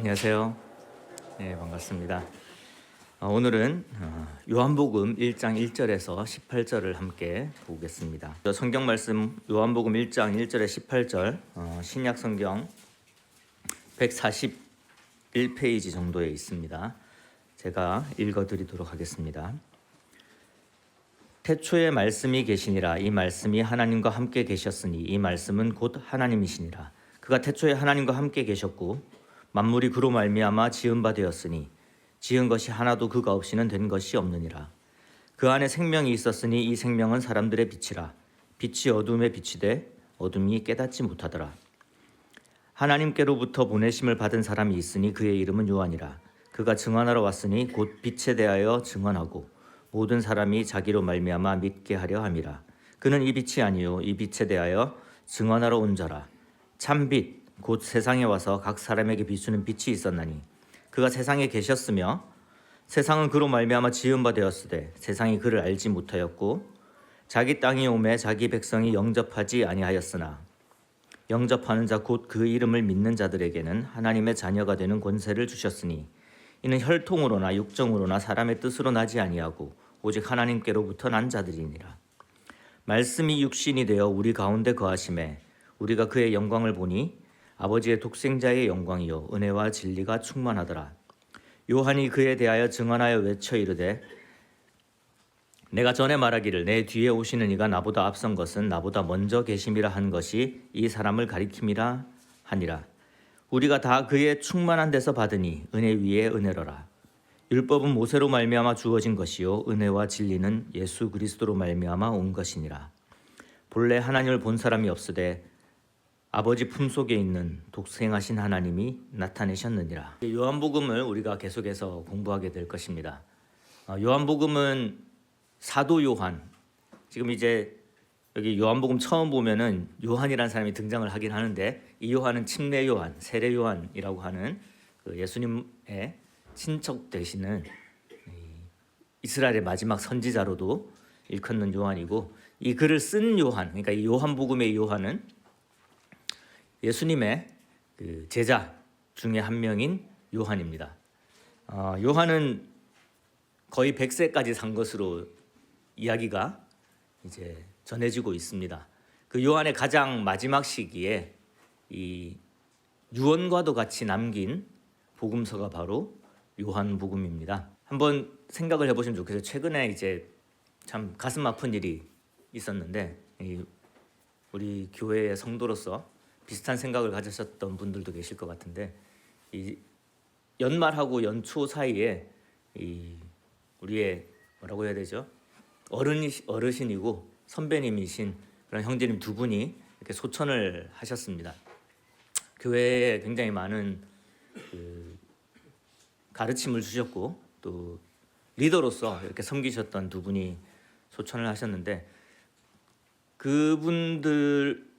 안녕하세요. 네, 반갑습니다. 오늘은 요한복음 1장 1절에서 18절을 함께 보겠습니다. 성경 말씀 요한복음 1장 1절에 18절 신약 성경 141페이지 정도에 있습니다. 제가 읽어드리도록 하겠습니다. 태초에 말씀이 계시니라. 이 말씀이 하나님과 함께 계셨으니 이 말씀은 곧 하나님이시니라. 그가 태초에 하나님과 함께 계셨고 만물이 그로 말미암아 지은 바 되었으니 지은 것이 하나도 그가 없이는 된 것이 없느니라. 그 안에 생명이 있었으니 이 생명은 사람들의 빛이라. 빛이 어둠에 비치되 어둠이 깨닫지 못하더라. 하나님께로부터 보내심을 받은 사람이 있으니 그의 이름은 요한이라. 그가 증언하러 왔으니 곧 빛에 대하여 증언하고 모든 사람이 자기로 말미암아 믿게 하려 함이라. 그는 이 빛이 아니요 이 빛에 대하여 증언하러 온 자라. 참빛 곧 세상에 와서 각 사람에게 비추는 빛이 있었나니 그가 세상에 계셨으며 세상은 그로 말미암아 지은 바 되었으되 세상이 그를 알지 못하였고 자기 땅이 오매 자기 백성이 영접하지 아니하였으나 영접하는 자 곧 그 이름을 믿는 자들에게는 하나님의 자녀가 되는 권세를 주셨으니 이는 혈통으로나 육정으로나 사람의 뜻으로 나지 아니하고 오직 하나님께로부터 난 자들이니라. 말씀이 육신이 되어 우리 가운데 거하심에 우리가 그의 영광을 보니 아버지의 독생자의 영광이요 은혜와 진리가 충만하더라. 요한이 그에 대하여 증언하여 외쳐 이르되 내가 전에 말하기를 내 뒤에 오시는 이가 나보다 앞선 것은 나보다 먼저 계심이라 한 것이 이 사람을 가리킴이라 하니라. 우리가 다 그의 충만한 데서 받으니 은혜 위에 은혜로라. 율법은 모세로 말미암아 주어진 것이요 은혜와 진리는 예수 그리스도로 말미암아 온 것이니라. 본래 하나님을 본 사람이 없으되 아버지 품속에 있는 독생하신 하나님이 나타내셨느니라. 요한복음을 우리가 계속해서 공부하게 될 것입니다. 요한복음은 사도 요한, 지금 이제 여기 요한복음 처음 보면은 요한이라는 사람이 등장을 하긴 하는데 이 요한은 침례 요한, 세례 요한이라고 하는 그 예수님의 친척 되시는 이스라엘의 마지막 선지자로도 일컫는 요한이고 이 글을 쓴 요한, 그러니까 이 요한복음의 요한은 예수님의 그 제자 중에 한 명인 요한입니다. 요한은 거의 100세까지 산 것으로 이야기가 이제 전해지고 있습니다. 그 요한의 가장 마지막 시기에 이 유언과도 같이 남긴 복음서가 바로 요한복음입니다. 한번 생각을 해보시면 좋겠어요. 최근에 이제 참 가슴 아픈 일이 있었는데 우리 교회의 성도로서 비슷한 생각을 가지셨던 분들도 계실 것 같은데 이 연말하고 연초 사이에 이 우리의 뭐라고 해야 되죠? 어르신이고 선배님이신 그런 형제님 두 분이 이렇게 소천을 하셨습니다. 교회에 굉장히 많은 그 가르침을 주셨고 또 리더로서 이렇게 섬기셨던 두 분이 소천을 하셨는데 그분들을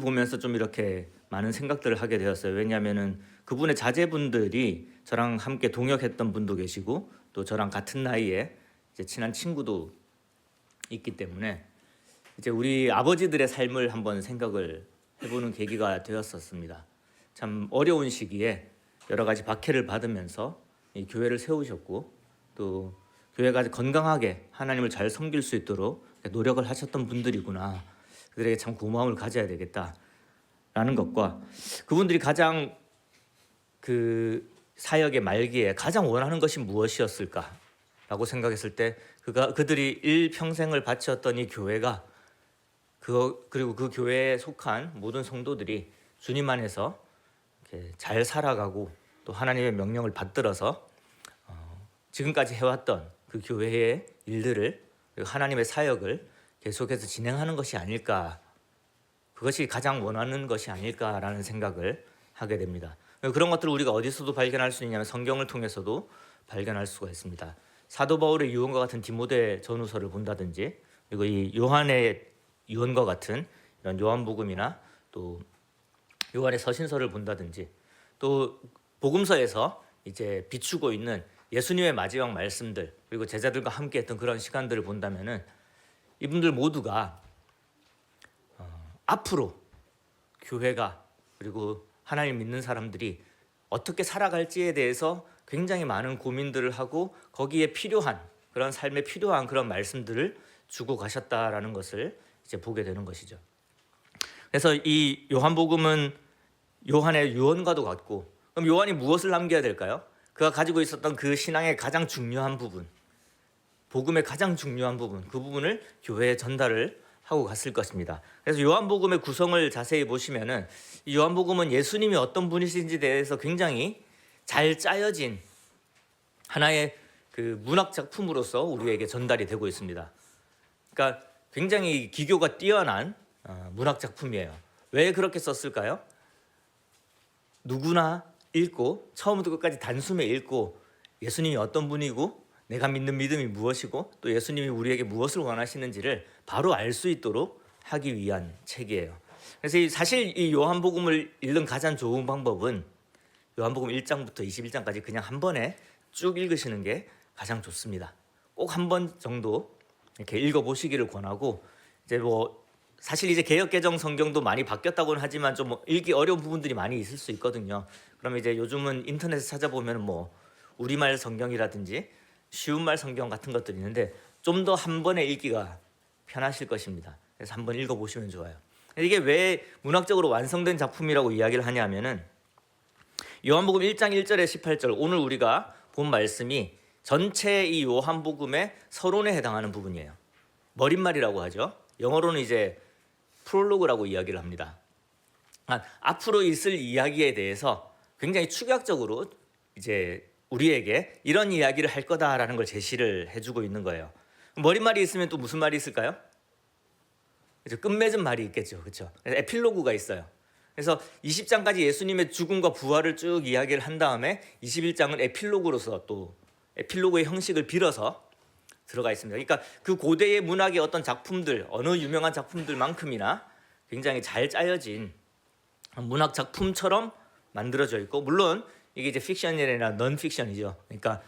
보면서 좀 이렇게 많은 생각들을 하게 되었어요. 왜냐하면은 그분의 자제분들이 저랑 함께 동역했던 분도 계시고 또 저랑 같은 나이에 이제 친한 친구도 있기 때문에 이제 우리 아버지들의 삶을 한번 생각을 해보는 계기가 되었었습니다. 참 어려운 시기에 여러 가지 박해를 받으면서 이 교회를 세우셨고 또 교회가 건강하게 하나님을 잘 섬길 수 있도록 노력을 하셨던 분들이구나. 그들에게 참 고마움을 가져야 되겠다라는 것과 그분들이 가장 그 사역의 말기에 가장 원하는 것이 무엇이었을까라고 생각했을 때 그들이 일평생을 바쳤던 이 교회가 그리고 그 교회에 속한 모든 성도들이 주님 안에서 이렇게 잘 살아가고 또 하나님의 명령을 받들어서 지금까지 해왔던 그 교회의 일들을 그리고 하나님의 사역을 계속해서 진행하는 것이 아닐까, 그것이 가장 원하는 것이 아닐까라는 생각을 하게 됩니다. 그런 것들을 우리가 어디서도 발견할 수 있냐면 성경을 통해서도 발견할 수가 있습니다. 사도 바울의 유언과 같은 디모데 전후서를 본다든지 그리고 이 요한의 유언과 같은 이런 요한복음이나 또 요한의 서신서를 본다든지 또 복음서에서 이제 비추고 있는 예수님의 마지막 말씀들 그리고 제자들과 함께 했던 그런 시간들을 본다면은 이분들 모두가 앞으로 교회가 그리고 하나님 믿는 사람들이 어떻게 살아갈지에 대해서 굉장히 많은 고민들을 하고 거기에 필요한 그런 삶에 필요한 그런 말씀들을 주고 가셨다라는 것을 이제 보게 되는 것이죠. 그래서 이 요한복음은 요한의 유언과도 같고, 그럼 요한이 무엇을 남겨야 될까요? 그가 가지고 있었던 그 신앙의 가장 중요한 부분, 복음의 가장 중요한 부분, 그 부분을 교회에 전달을 하고 갔을 것입니다. 그래서 요한복음의 구성을 자세히 보시면은 이 요한복음은 예수님이 어떤 분이신지 대해서 굉장히 잘 짜여진 하나의 그 문학 작품으로서 우리에게 전달이 되고 있습니다. 그러니까 굉장히 기교가 뛰어난 문학 작품이에요. 왜 그렇게 썼을까요? 누구나 읽고 처음부터 끝까지 단숨에 읽고 예수님이 어떤 분이고 내가 믿는 믿음이 무엇이고 또 예수님이 우리에게 무엇을 원하시는지를 바로 알 수 있도록 하기 위한 책이에요. 그래서 사실 이 요한복음을 읽는 가장 좋은 방법은 요한복음 1장부터 21장까지 그냥 한 번에 쭉 읽으시는 게 가장 좋습니다. 꼭 한 번 정도 이렇게 읽어보시기를 권하고, 이제 사실 이제 개역개정 성경도 많이 바뀌었다고는 하지만 좀 읽기 어려운 부분들이 많이 있을 수 있거든요. 그러면 이제 요즘은 인터넷에 찾아보면 우리말 성경이라든지 쉬운 말 성경 같은 것들이 있는데 좀 더 한 번에 읽기가 편하실 것입니다. 그래서 한번 읽어보시면 좋아요. 이게 왜 문학적으로 완성된 작품이라고 이야기를 하냐면은 요한복음 1장 1절에 18절, 오늘 우리가 본 말씀이 전체 이 요한복음의 서론에 해당하는 부분이에요. 머릿말이라고 하죠. 영어로는 이제 프롤로그라고 이야기를 합니다. 앞으로 있을 이야기에 대해서 굉장히 축약적으로 이제 우리에게 이런 이야기를 할 거다라는 걸 제시를 해주고 있는 거예요. 머릿말이 있으면 또 무슨 말이 있을까요? 그렇죠? 끝맺은 말이 있겠죠. 그렇죠? 에필로그가 있어요. 그래서 20장까지 예수님의 죽음과 부활을 쭉 이야기를 한 다음에 21장은 에필로그로서 또 에필로그의 형식을 빌어서 들어가 있습니다. 그러니까 그 고대의 문학의 어떤 작품들, 어느 유명한 작품들만큼이나 굉장히 잘 짜여진 문학 작품처럼 만들어져 있고, 물론 이게 이제 픽션이 아니라 넌픽션이죠. 그러니까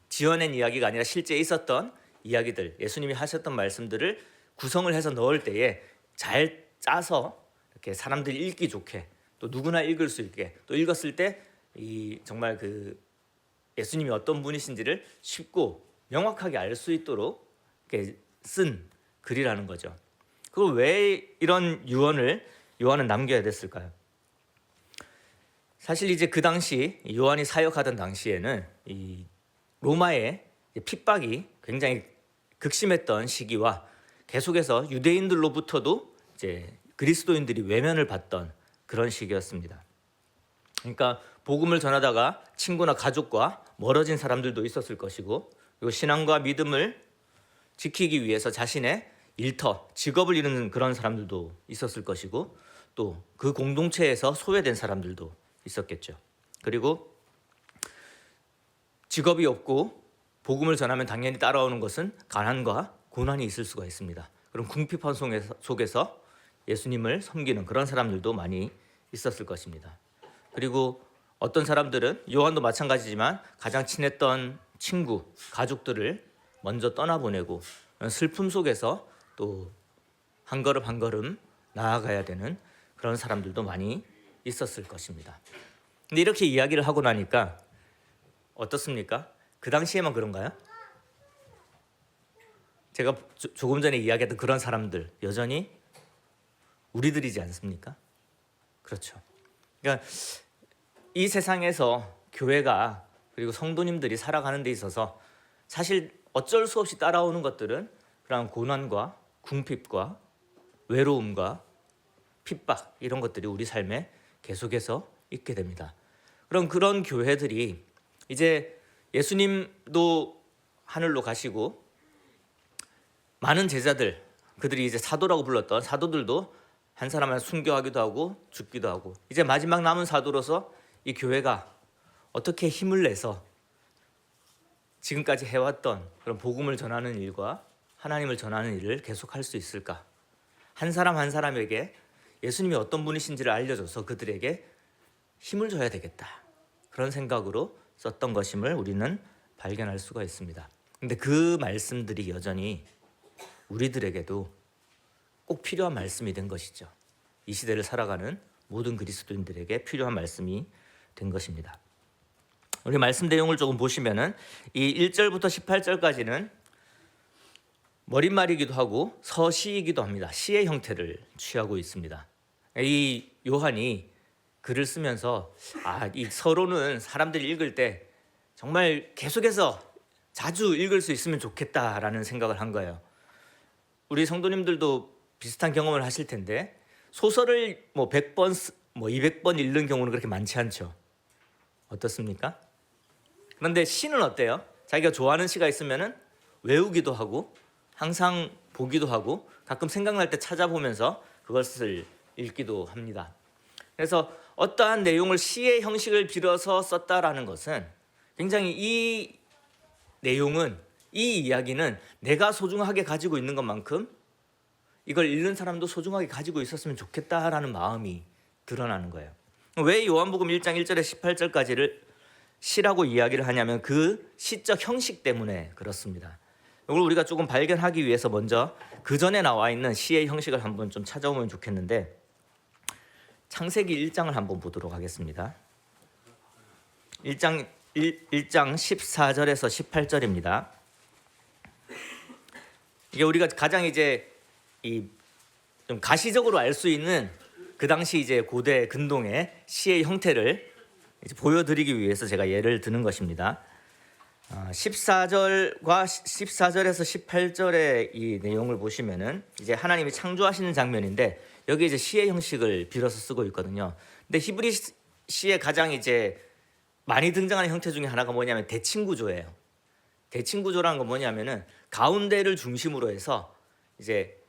지어낸 이야기가 아니라 실제 있었던 이야기들, 예수님이 하셨던 말씀들을 구성을 해서 넣을 때에 잘 짜서 이렇게 사람들이 읽기 좋게, 또 누구나 읽을 수 있게, 또 읽었을 때 이 정말 그 예수님이 어떤 분이신지를 쉽고 명확하게 알 수 있도록 이렇게 쓴 글이라는 거죠. 그걸 왜 이런 유언을 요한은 남겨야 됐을까요? 사실 이제 그 당시 요한이 사역하던 당시에는 이 로마의 핍박이 굉장히 극심했던 시기와 계속해서 유대인들로부터도 이제 그리스도인들이 외면을 받던 그런 시기였습니다. 그러니까 복음을 전하다가 친구나 가족과 멀어진 사람들도 있었을 것이고, 그리고 신앙과 믿음을 지키기 위해서 자신의 일터, 직업을 잃는 그런 사람들도 있었을 것이고, 또 그 공동체에서 소외된 사람들도 있었겠죠. 그리고 직업이 없고 복음을 전하면 당연히 따라오는 것은 가난과 고난이 있을 수가 있습니다. 그럼 궁핍한 속에서 예수님을 섬기는 그런 사람들도 많이 있었을 것입니다. 그리고 어떤 사람들은 요한도 마찬가지지만 가장 친했던 친구, 가족들을 먼저 떠나보내고 슬픔 속에서 또 한 걸음 한 걸음 나아가야 되는 그런 사람들도 많이 있었을 것입니다. 근데 이렇게 이야기를 하고 나니까 어떻습니까? 그 당시에만 그런가요? 제가 조금 전에 이야기했던 그런 사람들 여전히 우리들이지 않습니까? 그렇죠. 그러니까 이 세상에서 교회가 그리고 성도님들이 살아가는 데 있어서 사실 어쩔 수 없이 따라오는 것들은 그런 고난과 궁핍과 외로움과 핍박, 이런 것들이 우리 삶에 계속해서 있게 됩니다. 그런 교회들이 이제 예수님도 하늘로 가시고 많은 제자들, 그들이 이제 사도라고 불렀던 사도들도 한 사람을 순교하기도 하고 죽기도 하고, 이제 마지막 남은 사도로서 이 교회가 어떻게 힘을 내서 지금까지 해왔던 그런 복음을 전하는 일과 하나님을 전하는 일을 계속할 수 있을까? 한 사람 한 사람에게 예수님이 어떤 분이신지를 알려줘서 그들에게 힘을 줘야 되겠다, 그런 생각으로 썼던 것임을 우리는 발견할 수가 있습니다. 근데 그 말씀들이 여전히 우리들에게도 꼭 필요한 말씀이 된 것이죠. 이 시대를 살아가는 모든 그리스도인들에게 필요한 말씀이 된 것입니다. 우리 말씀 내용을 조금 보시면은 이 1절부터 18절까지는 머릿말이기도 하고 서시이기도 합니다. 시의 형태를 취하고 있습니다. 이 요한이 글을 쓰면서 이 서론은 사람들이 읽을 때 정말 계속해서 자주 읽을 수 있으면 좋겠다라는 생각을 한 거예요. 우리 성도님들도 비슷한 경험을 하실 텐데 소설을 100번, 200번 읽는 경우는 그렇게 많지 않죠. 어떻습니까? 그런데 시는 어때요? 자기가 좋아하는 시가 있으면은 외우기도 하고 항상 보기도 하고 가끔 생각날 때 찾아보면서 그것을 읽기도 합니다. 그래서 어떠한 내용을 시의 형식을 빌어서 썼다라는 것은 굉장히 이 내용은, 이 이야기는 내가 소중하게 가지고 있는 것만큼 이걸 읽는 사람도 소중하게 가지고 있었으면 좋겠다라는 마음이 드러나는 거예요. 왜 요한복음 1장 1절에 18절까지를 시라고 이야기를 하냐면 그 시적 형식 때문에 그렇습니다. 이걸 우리가 조금 발견하기 위해서 먼저 그 전에 나와 있는 시의 형식을 한번 좀 찾아보면 좋겠는데 창세기 1장을 한번 보도록 하겠습니다. 1장 14절에서 18절입니다. 이게 우리가 가장 이제 좀 가시적으로 알 수 있는 그 당시 이제 고대 근동의 시의 형태를 이제 보여드리기 위해서 제가 예를 드는 것입니다. 14절에서 18절의 이 내용을 보시면은 이제 하나님이 창조하시는 장면인데 여기 이제 시의 형식을 빌어서 쓰고 있거든요. 근데 히브리 시에 가장 이제 많이 등장하는 형태 중에 하나가 뭐냐면 대칭 구조예요. 대칭 구조라는 건 뭐냐면은 가운데를 중심으로 해서 이제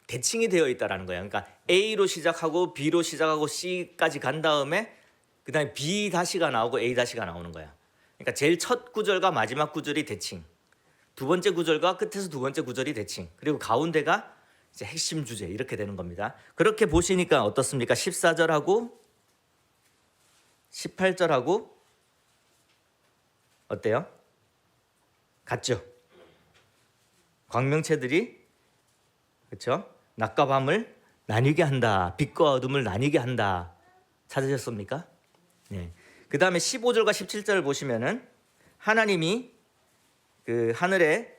대칭이 되어 있다라는 거예요. 그러니까 A로 시작하고 B로 시작하고 C까지 간 다음에 그다음에 B 다시가 나오고 A 다시가 나오는 거야. 그러니까 제일 첫 구절과 마지막 구절이 대칭, 두 번째 구절과 끝에서 두 번째 구절이 대칭, 그리고 가운데가 이제 핵심 주제 이렇게 되는 겁니다. 그렇게 보시니까 어떻습니까? 14절하고 18절하고 어때요? 같죠? 광명체들이 그렇죠? 낮과 밤을 나뉘게 한다. 빛과 어둠을 나뉘게 한다. 찾으셨습니까? 네. 그 다음에 15절과 17절을 보시면은 하나님이 그 하늘에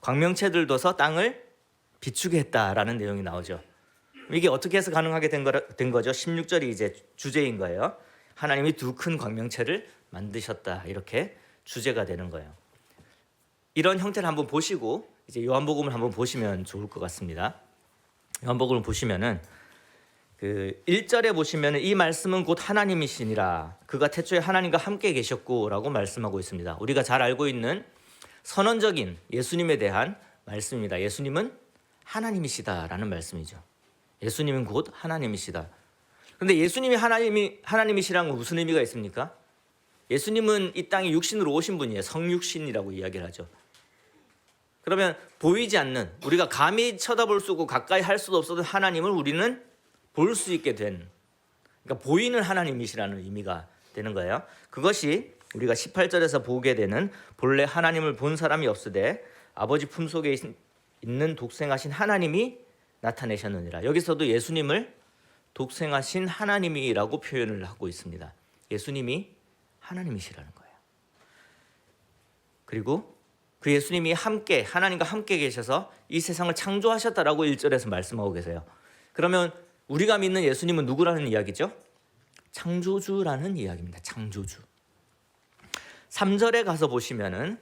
광명체들 둬서 땅을 비추게 했다라는 내용이 나오죠. 이게 어떻게 해서 가능하게 된 거죠? 16절이 이제 주제인 거예요. 하나님이 두 큰 광명체를 만드셨다. 이렇게 주제가 되는 거예요. 이런 형태를 한번 보시고 이제 요한복음을 한번 보시면 좋을 것 같습니다. 요한복음을 보시면은 그 1절에 보시면은 이 말씀은 곧 하나님이시니라 그가 태초에 하나님과 함께 계셨고라고 말씀하고 있습니다. 우리가 잘 알고 있는 선언적인 예수님에 대한 말씀입니다. 예수님은 하나님이시다라는 말씀이죠. 예수님은 곧 하나님이시다. 그런데 예수님이 하나님이시라는 건 무슨 의미가 있습니까? 예수님은 이 땅에 육신으로 오신 분이에요. 성육신이라고 이야기를 하죠. 그러면 보이지 않는, 우리가 감히 쳐다볼 수 없고 가까이 할 수도 없었던 하나님을 우리는 볼 수 있게 된, 그러니까 보이는 하나님이시라는 의미가 되는 거예요. 그것이 우리가 18절에서 보게 되는 본래 하나님을 본 사람이 없으되 아버지 품속에 있는 독생하신 하나님이 나타내셨느니라. 여기서도 예수님을 독생하신 하나님이라고 표현을 하고 있습니다. 예수님이 하나님이시라는 거예요. 그리고 그 예수님이 함께 하나님과 함께 계셔서 이 세상을 창조하셨다라고 1절에서 말씀하고 계세요. 그러면 우리가 믿는 예수님은 누구라는 이야기죠? 창조주라는 이야기입니다. 창조주. 3절에 가서 보시면은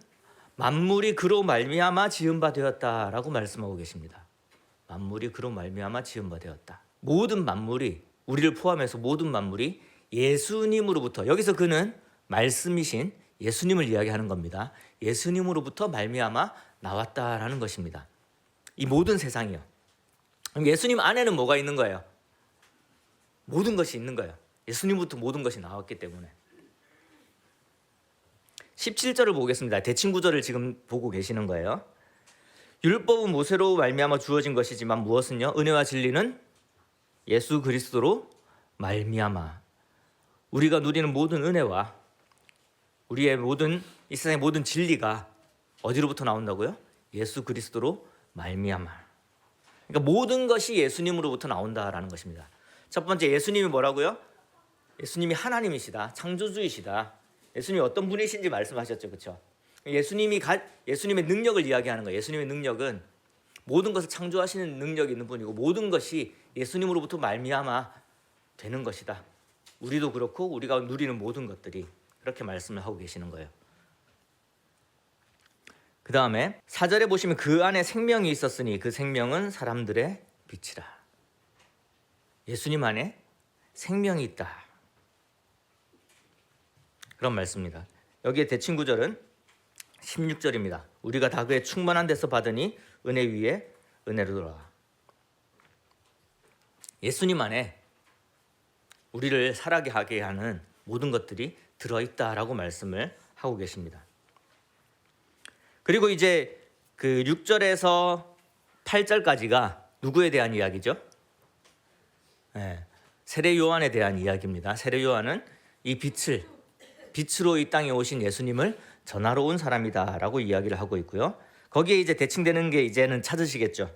만물이 그로 말미암아 지은 바 되었다라고 말씀하고 계십니다. 만물이 그로 말미암아 지은 바 되었다. 모든 만물이, 우리를 포함해서 모든 만물이 예수님으로부터, 여기서 그는 말씀이신 예수님을 이야기하는 겁니다. 예수님으로부터 말미암아 나왔다라는 것입니다. 이 모든 세상이요. 그럼 예수님 안에는 뭐가 있는 거예요? 모든 것이 있는 거예요. 예수님부터 모든 것이 나왔기 때문에. 17절을 보겠습니다. 대칭 구절을 지금 보고 계시는 거예요. 율법은 모세로 말미암아 주어진 것이지만 무엇은요? 은혜와 진리는 예수 그리스도로 말미암아. 우리가 누리는 모든 은혜와 우리의 모든 이 세상의 모든 진리가 어디로부터 나온다고요? 예수 그리스도로 말미암아. 그러니까 모든 것이 예수님으로부터 나온다라는 것입니다. 첫 번째, 예수님이 뭐라고요? 예수님이 하나님이시다, 창조주이시다. 예수님이 어떤 분이신지 말씀하셨죠. 그렇죠? 예수님의 능력을 이야기하는 거예요. 예수님의 능력은 모든 것을 창조하시는 능력이 있는 분이고 모든 것이 예수님으로부터 말미암아 되는 것이다. 우리도 그렇고 우리가 누리는 모든 것들이 그렇게 말씀을 하고 계시는 거예요. 그 다음에 4절에 보시면 그 안에 생명이 있었으니 그 생명은 사람들의 빛이라. 예수님 안에 생명이 있다. 그런 말씀입니다. 여기에 대칭 구절은 16절입니다. 우리가 다 그의 충만한 데서 받으니 은혜 위에 은혜를 더라. 예수님 안에 우리를 살아게 하게 하는 모든 것들이 들어있다라고 말씀을 하고 계십니다. 그리고 이제 그 6절에서 8절까지가 누구에 대한 이야기죠? 세례 요한에 대한 이야기입니다. 세례 요한은 이 빛으로 이 땅에 오신 예수님을 전하러 온 사람이다라고 이야기를 하고 있고요. 거기에 이제 대칭되는 게 이제는 찾으시겠죠.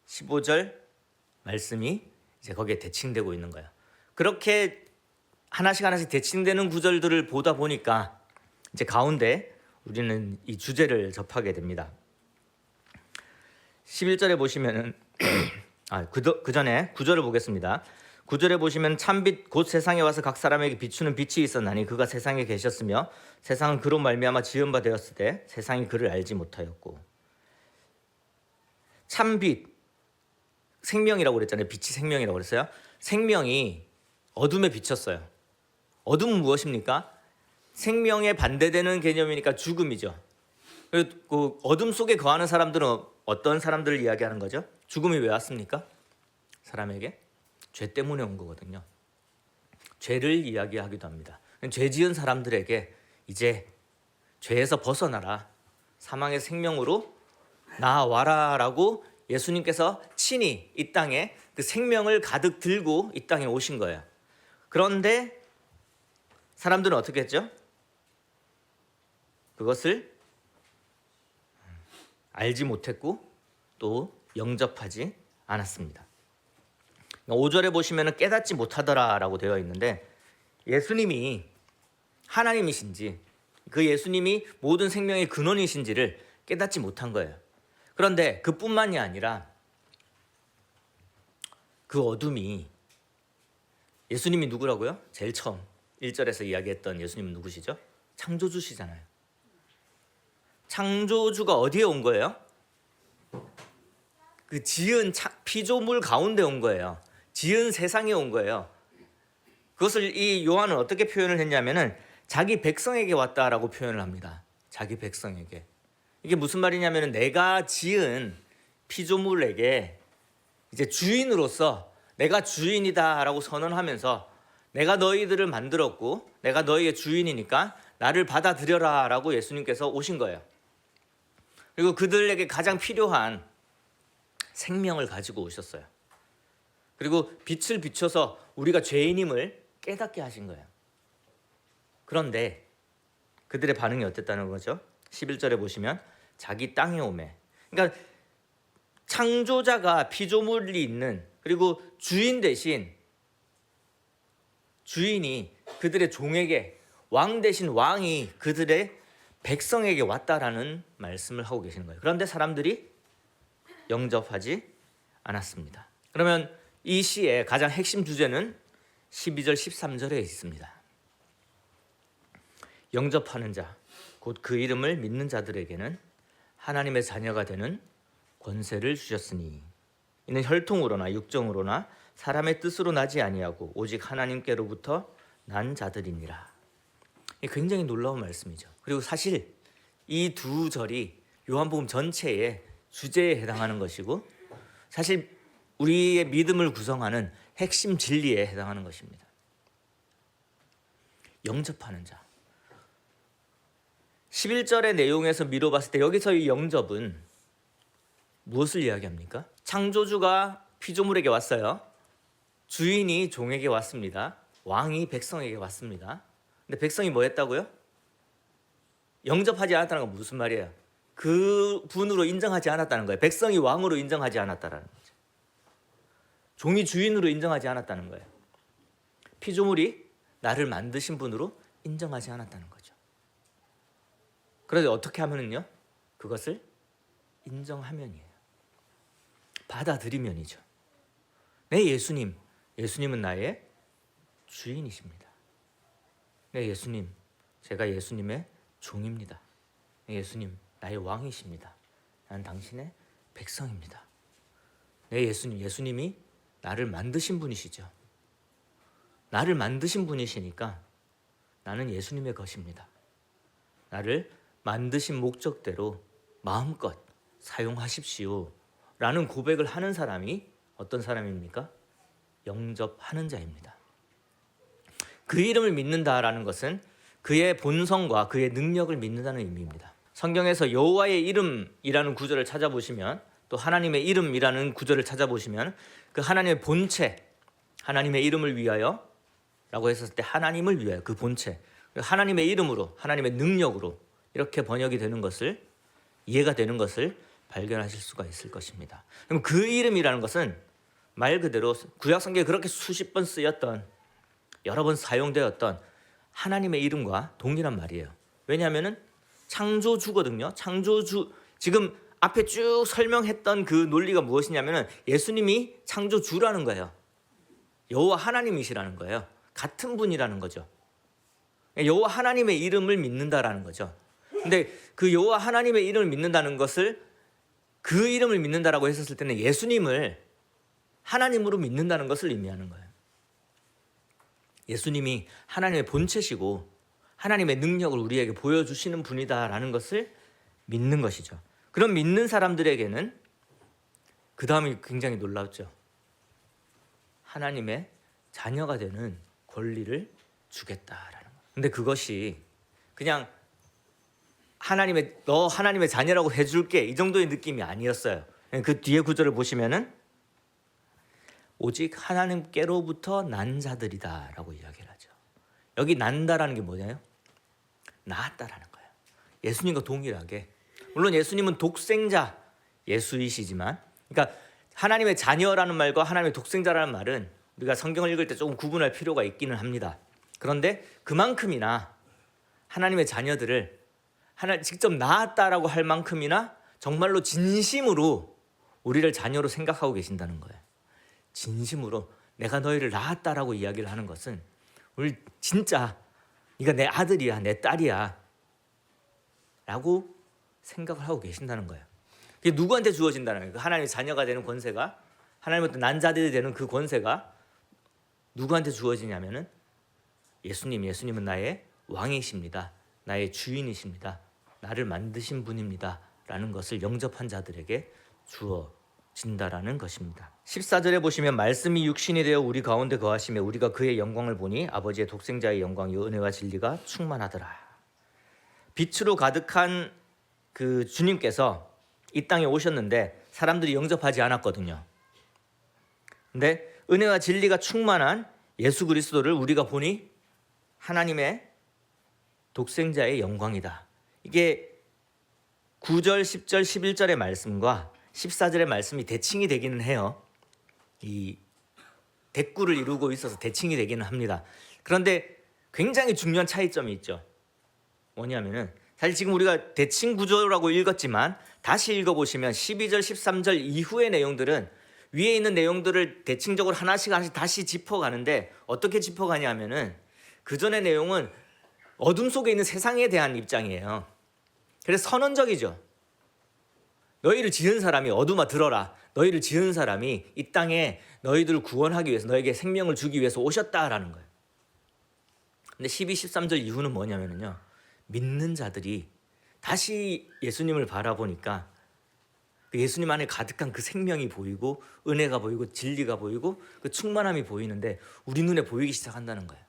15절 말씀이 이제 거기에 대칭되고 있는 거예요. 그렇게 하나씩 대칭되는 구절들을 보다 보니까 이제 가운데 우리는 이 주제를 접하게 됩니다. 11절에 보시면은 그 전에 9절을 보겠습니다. 9절에 보시면 참빛 곧 세상에 와서 각 사람에게 비추는 빛이 있었나니 그가 세상에 계셨으며 세상은 그로 말미암아 지은 바 되었을 때 세상이 그를 알지 못하였고. 참빛 생명이라고 그랬잖아요. 빛이 생명이라고 그랬어요. 생명이 어둠에 비쳤어요. 어둠은 무엇입니까? 생명에 반대되는 개념이니까 죽음이죠. 그 어둠 속에 거하는 사람들은 어떤 사람들을 이야기하는 거죠? 죽음이 왜 왔습니까? 사람에게 죄 때문에 온 거거든요. 죄를 이야기하기도 합니다. 죄 지은 사람들에게 이제 죄에서 벗어나라, 사망의 생명으로 나와라라고 예수님께서 친히 이 땅에 그 생명을 가득 들고 이 땅에 오신 거예요. 그런데 사람들은 어떻게 했죠? 그것을 알지 못했고 또 영접하지 않았습니다. 5절에 보시면 깨닫지 못하더라라고 되어 있는데 예수님이 하나님이신지 그 예수님이 모든 생명의 근원이신지를 깨닫지 못한 거예요. 그런데 그뿐만이 아니라 그 어둠이 예수님이 누구라고요? 제일 처음 1절에서 이야기했던 예수님은 누구시죠? 창조주시잖아요. 창조주가 어디에 온 거예요? 그 지은 피조물 가운데 온 거예요. 지은 세상에 온 거예요. 그것을 이 요한은 어떻게 표현을 했냐면은 자기 백성에게 왔다라고 표현을 합니다. 자기 백성에게. 이게 무슨 말이냐면은 내가 지은 피조물에게 이제 주인으로서 내가 주인이다라고 선언하면서 내가 너희들을 만들었고 내가 너희의 주인이니까 나를 받아들여라라고 예수님께서 오신 거예요. 그리고 그들에게 가장 필요한 생명을 가지고 오셨어요. 그리고 빛을 비춰서 우리가 죄인임을 깨닫게 하신 거예요. 그런데 그들의 반응이 어땠다는 거죠? 11절에 보시면 자기 땅에 오매. 그러니까 창조자가 피조물이 있는 그리고 주인 대신 주인이 그들의 종에게 왕 대신 왕이 그들의 백성에게 왔다라는 말씀을 하고 계시는 거예요. 그런데 사람들이 영접하지 않았습니다. 그러면 이 시의 가장 핵심 주제는 12절 13절에 있습니다. 영접하는 자, 곧 그 이름을 믿는 자들에게는 하나님의 자녀가 되는 권세를 주셨으니 이는 혈통으로나 육정으로나 사람의 뜻으로 나지 아니하고 오직 하나님께로부터 난 자들이니라. 굉장히 놀라운 말씀이죠. 그리고 사실 이 두 절이 요한복음 전체의 주제에 해당하는 것이고 사실 우리의 믿음을 구성하는 핵심 진리에 해당하는 것입니다. 영접하는 자. 11절의 내용에서 미뤄봤을 때 여기서 이 영접은 무엇을 이야기합니까? 창조주가 피조물에게 왔어요. 주인이 종에게 왔습니다. 왕이 백성에게 왔습니다. 근데 백성이 뭐 했다고요? 영접하지 않았다는 건 무슨 말이에요? 그 분으로 인정하지 않았다는 거예요. 백성이 왕으로 인정하지 않았다는 거죠. 종이 주인으로 인정하지 않았다는 거예요. 피조물이 나를 만드신 분으로 인정하지 않았다는 거죠. 그런데 어떻게 하면은요? 그것을 인정하면이에요. 받아들이면이죠. 네, 예수님은 나의 주인이십니다. 네, 예수님, 제가 예수님의 종입니다. 네, 예수님, 나의 왕이십니다. 나는 당신의 백성입니다. 네, 예수님이 나를 만드신 분이시죠. 나를 만드신 분이시니까 나는 예수님의 것입니다. 나를 만드신 목적대로 마음껏 사용하십시오 라는 고백을 하는 사람이 어떤 사람입니까? 영접하는 자입니다. 그 이름을 믿는다라는 것은 그의 본성과 그의 능력을 믿는다는 의미입니다. 성경에서 여호와의 이름이라는 구절을 찾아보시면, 또 하나님의 이름이라는 구절을 찾아보시면, 그 하나님의 본체, 하나님의 이름을 위하여 라고 했었을 때 하나님을 위하여, 그 본체, 하나님의 이름으로, 하나님의 능력으로 이렇게 번역이 되는 것을, 이해가 되는 것을 발견하실 수가 있을 것입니다. 그럼 그 이름이라는 것은 말 그대로 구약 성경에 그렇게 수십 번 쓰였던, 여러 번 사용되었던 하나님의 이름과 동일한 말이에요. 왜냐하면 창조주거든요. 창조주, 지금 앞에 쭉 설명했던 그 논리가 무엇이냐면 예수님이 창조주라는 거예요. 여호와 하나님이시라는 거예요. 같은 분이라는 거죠. 여호와 하나님의 이름을 믿는다라는 거죠. 근데 그 여호와 하나님의 이름을 믿는다는 것을, 그 이름을 믿는다라고 했었을 때는 예수님을 하나님으로 믿는다는 것을 의미하는 거예요. 예수님이 하나님의 본체시고 하나님의 능력을 우리에게 보여주시는 분이다라는 것을 믿는 것이죠. 그럼 믿는 사람들에게는 그 다음이 굉장히 놀랍죠. 하나님의 자녀가 되는 권리를 주겠다라는 거예요. 근데 그것이 그냥 너 하나님의 자녀라고 해줄게 이 정도의 느낌이 아니었어요. 그 뒤에 구절을 보시면은 오직 하나님께로부터 난 자들이다라고 이야기를 하죠. 여기 난다라는 게 뭐냐요? 낳았다라는 거예요. 예수님과 동일하게, 물론 예수님은 독생자 예수이시지만, 그러니까 하나님의 자녀라는 말과 하나님의 독생자라는 말은 우리가 성경을 읽을 때 조금 구분할 필요가 있기는 합니다. 그런데 그만큼이나 하나님의 자녀들을 직접 낳았다라고 할 만큼이나 정말로 진심으로 우리를 자녀로 생각하고 계신다는 거예요. 진심으로 내가 너희를 낳았다라고 이야기를 하는 것은 우리 진짜 네가 내 아들이야, 내 딸이야 라고 생각을 하고 계신다는 거예요. 그게 누구한테 주어진다는 거예요. 하나님의 자녀가 되는 권세가, 하나님의 난 자들이 되는 그 권세가 누구한테 주어지냐면은 예수님은 나의 왕이십니다. 나의 주인이십니다. 나를 만드신 분입니다 라는 것을 영접한 자들에게 주어진다라는 것입니다. 14절에 보시면 말씀이 육신이 되어 우리 가운데 거하시며 우리가 그의 영광을 보니 아버지의 독생자의 영광이요 은혜와 진리가 충만하더라. 빛으로 가득한 그 주님께서 이 땅에 오셨는데 사람들이 영접하지 않았거든요. 근데 은혜와 진리가 충만한 예수 그리스도를 우리가 보니 하나님의 독생자의 영광이다. 이게 9절, 10절, 11절의 말씀과 14절의 말씀이 대칭이 되기는 해요. 이 대꾸를 이루고 있어서 대칭이 되기는 합니다. 그런데 굉장히 중요한 차이점이 있죠. 뭐냐면은 사실 지금 우리가 대칭 구조라고 읽었지만 다시 읽어보시면 12절, 13절 이후의 내용들은 위에 있는 내용들을 대칭적으로 하나씩 다시 짚어가는데, 어떻게 짚어가냐 하면은 그 전의 내용은 어둠 속에 있는 세상에 대한 입장이에요. 그래서 선언적이죠. 너희를 지은 사람이, 어둠아 들어라, 너희를 지은 사람이 이 땅에 너희들을 구원하기 위해서, 너에게 생명을 주기 위해서 오셨다라는 거예요. 근데 12, 13절 이후는 뭐냐면요, 믿는 자들이 다시 예수님을 바라보니까 그 예수님 안에 가득한 그 생명이 보이고 은혜가 보이고 진리가 보이고 그 충만함이 보이는데 우리 눈에 보이기 시작한다는 거예요.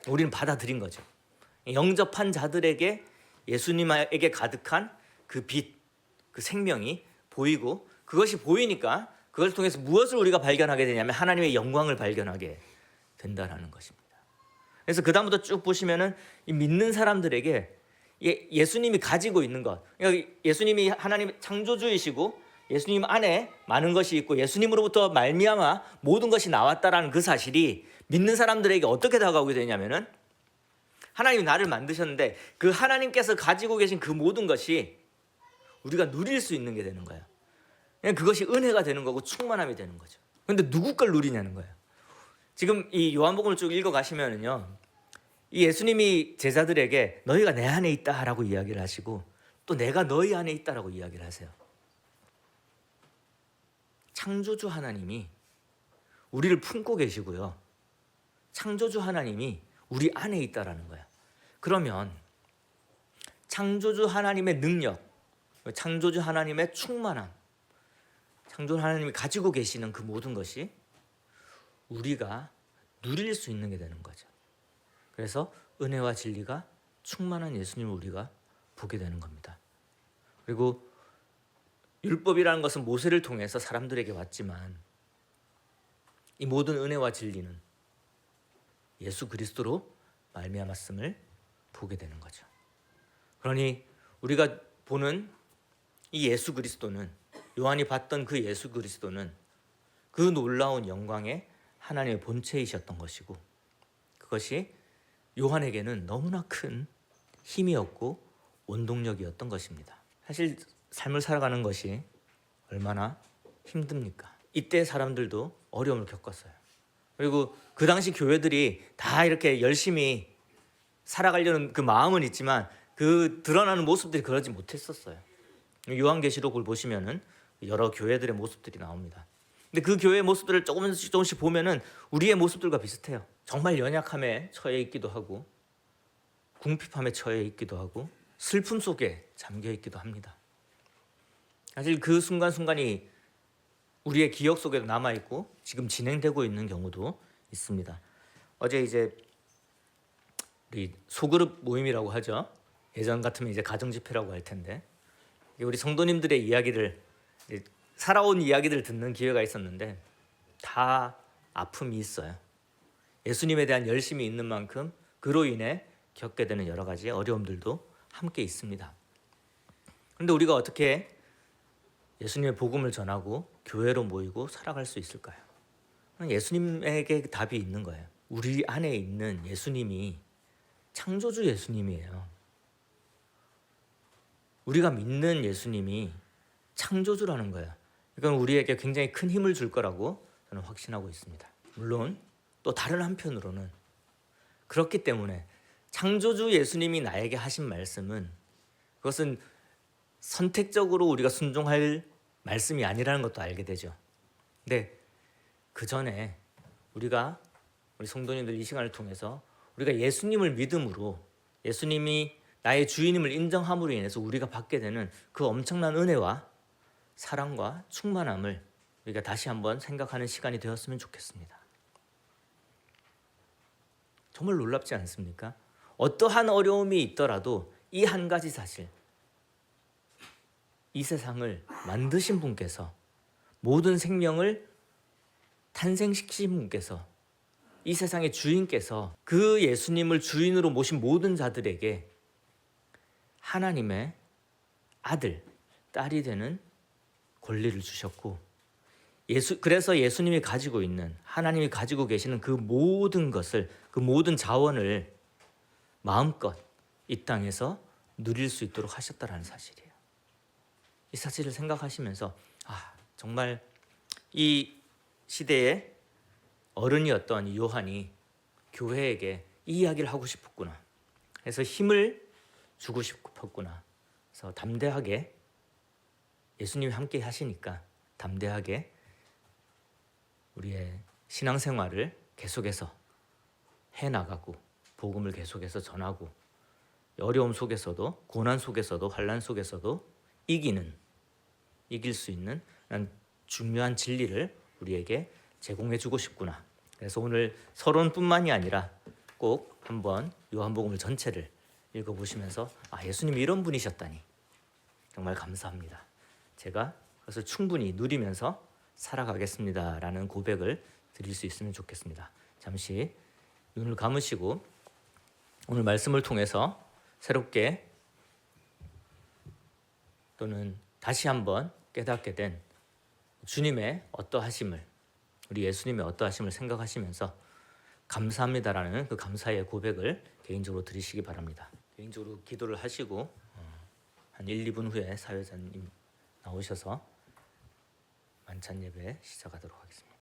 우리는 받아들인 거죠. 영접한 자들에게 예수님에게 가득한 그 빛, 그 생명이 보이고, 그것이 보이니까 그걸 통해서 무엇을 우리가 발견하게 되냐면 하나님의 영광을 발견하게 된다는 것입니다. 그래서 그 다음부터 쭉 보시면은 이 믿는 사람들에게 예수님이 가지고 있는 것, 그러니까 예수님이 하나님 창조주이시고 예수님 안에 많은 것이 있고 예수님으로부터 말미암아 모든 것이 나왔다라는 그 사실이 믿는 사람들에게 어떻게 다가오게 되냐면은 하나님이 나를 만드셨는데 그 하나님께서 가지고 계신 그 모든 것이 우리가 누릴 수 있는 게 되는 거예요. 그냥 그것이 은혜가 되는 거고 충만함이 되는 거죠. 그런데 누구 걸 누리냐는 거예요. 지금 이 요한복음을 쭉 읽어가시면은요, 이 예수님이 제자들에게 너희가 내 안에 있다라고 이야기를 하시고 또 내가 너희 안에 있다라고 이야기를 하세요. 창조주 하나님이 우리를 품고 계시고요, 창조주 하나님이 우리 안에 있다라는 거예요. 그러면 창조주 하나님의 능력, 창조주 하나님의 충만함, 창조주 하나님이 가지고 계시는 그 모든 것이 우리가 누릴 수 있는 게 되는 거죠. 그래서 은혜와 진리가 충만한 예수님을 우리가 보게 되는 겁니다. 그리고 율법이라는 것은 모세를 통해서 사람들에게 왔지만 이 모든 은혜와 진리는 예수 그리스도로 말미암았음을 보게 되는 거죠. 그러니 우리가 보는 이 예수 그리스도는, 요한이 봤던 그 예수 그리스도는 그 놀라운 영광의 하나님의 본체이셨던 것이고, 그것이 요한에게는 너무나 큰 힘이었고 원동력이었던 것입니다. 사실 삶을 살아가는 것이 얼마나 힘듭니까? 이때 사람들도 어려움을 겪었어요. 그리고 그 당시 교회들이 다 이렇게 열심히 살아가려는 그 마음은 있지만 그 드러나는 모습들이 그러지 못했었어요. 요한계시록을 보시면은 여러 교회들의 모습들이 나옵니다. 근데 그 교회의 모습들을 조금씩 보면은 우리의 모습들과 비슷해요. 정말 연약함에 처해 있기도 하고, 궁핍함에 처해 있기도 하고, 슬픔 속에 잠겨 있기도 합니다. 사실 그 순간순간이 우리의 기억 속에도 남아 있고 지금 진행되고 있는 경우도 있습니다. 어제 이제 우리 소그룹 모임이라고 하죠. 예전 같으면 이제 가정 집회라고 할 텐데, 우리 성도님들의 이야기를, 살아온 이야기들을 듣는 기회가 있었는데 다 아픔이 있어요. 예수님에 대한 열심이 있는 만큼 그로 인해 겪게 되는 여러 가지 어려움들도 함께 있습니다. 그런데 우리가 어떻게 예수님의 복음을 전하고 교회로 모이고 살아갈 수 있을까요? 예수님에게 답이 있는 거예요. 우리 안에 있는 예수님이 창조주 예수님이에요. 우리가 믿는 예수님이 창조주라는 거예요. 이건 우리에게 굉장히 큰 힘을 줄 거라고 저는 확신하고 있습니다. 물론 또 다른 한편으로는 그렇기 때문에 창조주 예수님이 나에게 하신 말씀은 그것은 선택적으로 우리가 순종할 말씀이 아니라는 것도 알게 되죠. 근데 그 전에 우리 성도님들 이 시간을 통해서 우리가 예수님을 믿음으로, 예수님이 나의 주인임을 인정함으로 인해서 우리가 받게 되는 그 엄청난 은혜와 사랑과 충만함을 우리가 다시 한번 생각하는 시간이 되었으면 좋겠습니다. 정말 놀랍지 않습니까? 어떠한 어려움이 있더라도 이 한 가지 사실, 이 세상을 만드신 분께서, 모든 생명을 탄생시키신 분께서, 이 세상의 주인께서 그 예수님을 주인으로 모신 모든 자들에게 하나님의 아들, 딸이 되는 권리를 주셨고, 그래서 예수님이 가지고 있는, 하나님이 가지고 계시는 그 모든 것을, 그 모든 자원을 마음껏 이 땅에서 누릴 수 있도록 하셨다라는 사실이에요. 이 사실을 생각하시면서 정말 이 시대의 어른이었던 요한이 교회에게 이 이야기를 하고 싶었구나, 그래서 힘을 주고 싶었구나, 그래서 담대하게, 예수님이 함께 하시니까 담대하게 우리의 신앙생활을 계속해서 해나가고 복음을 계속해서 전하고, 어려움 속에서도, 고난 속에서도, 환난 속에서도 이길 수 있는 중요한 진리를 우리에게 제공해 주고 싶구나. 그래서 오늘 서론뿐만이 아니라 꼭 한번 요한복음을 전체를 읽어보시면서 예수님이 이런 분이셨다니 정말 감사합니다. 제가 그것을 충분히 누리면서 살아가겠습니다라는 고백을 드릴 수 있으면 좋겠습니다. 잠시 눈을 감으시고 오늘 말씀을 통해서 새롭게 또는 다시 한번 깨닫게 된 주님의 어떠하심을, 우리 예수님의 어떠하심을 생각하시면서 감사합니다라는 그 감사의 고백을 개인적으로 드리시기 바랍니다. 개인적으로 기도를 하시고 한 1, 2분 후에 사회자님 나오셔서 만찬 예배 시작하도록 하겠습니다.